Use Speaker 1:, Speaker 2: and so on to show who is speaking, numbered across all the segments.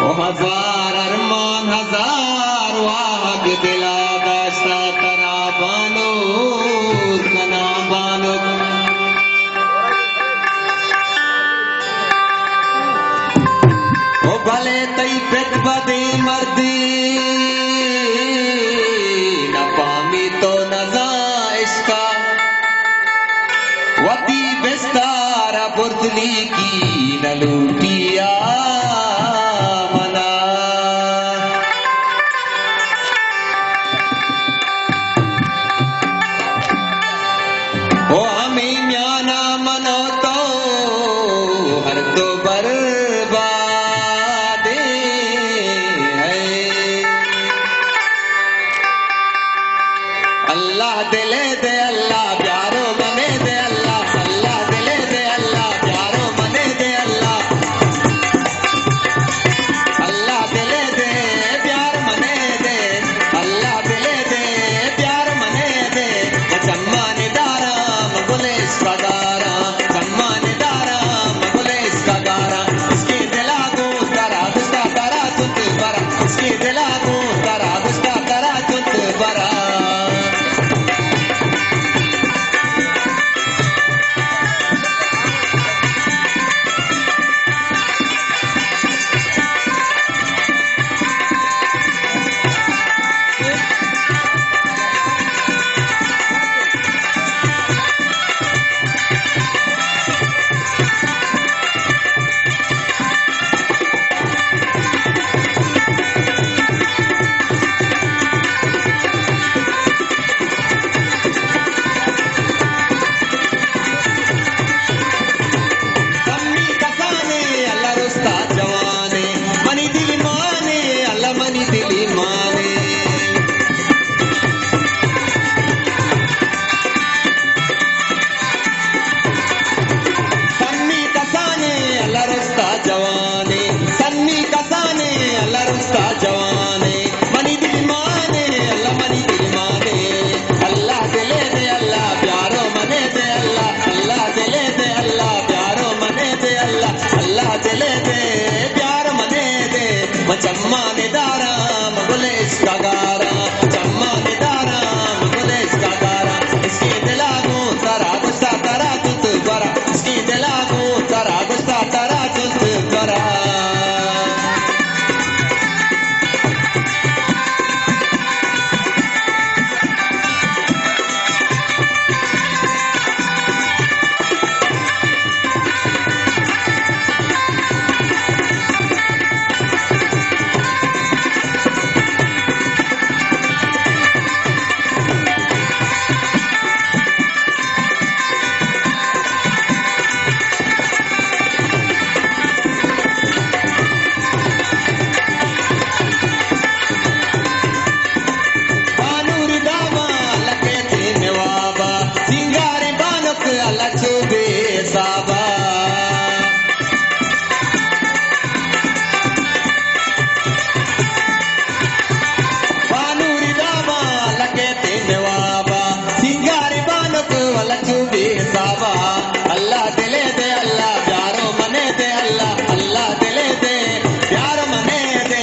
Speaker 1: ओ हजार अरमान हजार वाग दिला दास्ता तना बानो कना बानो ओ भले तई पेट बदी मर्दी न पामी तो नजा इसका वती बिस्तारा बुर्दली की न लूटिया अल्लाह दिले दे अल्लाह प्यारो मने दे अल्लाह अल्लाह दिले दे अल्लाह प्यारो मने दे अल्लाह अल्लाह दिले दे प्यार मने दे अल्लाह दिले दे प्यार मने दे चम्मा निदारा मगुले इसका गारा चम्मा निदारा मगुले इसका गारा इसकी दिला को तरा दुस्ता तरा तुत बरा इसकी दिला को तरा दुस्ता तरा तुत बरा चम्मा निदारा मगुले इसका गारा चम्मा निदारा मगुले इसका गारा इसकी दिला को तरा गुस्सा तरा तुत बरा इसकी दिला को तरा गुस्सा तरा तुत बरा अल्लाह दिले दे अल्लाह प्यारो मने दे अल्लाह अल्लाह दिले दे प्यार मने दे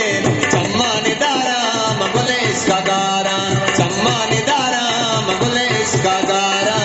Speaker 1: चम्मा निदारा मगुले इसका गारा चम्मा निदारा मगुले इसका गारा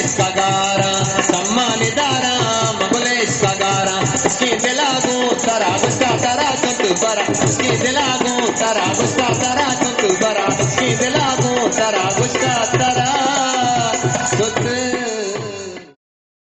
Speaker 1: इसका गारा सम्मानिदारा मगुले इसका गारा उसकी दिलागू तरा गुस्ता तरा तुंतु बरा उसकी दिलागू तरा गुस्ता तरा तुंतु बरा उसकी दिलागू तरा गुस्ता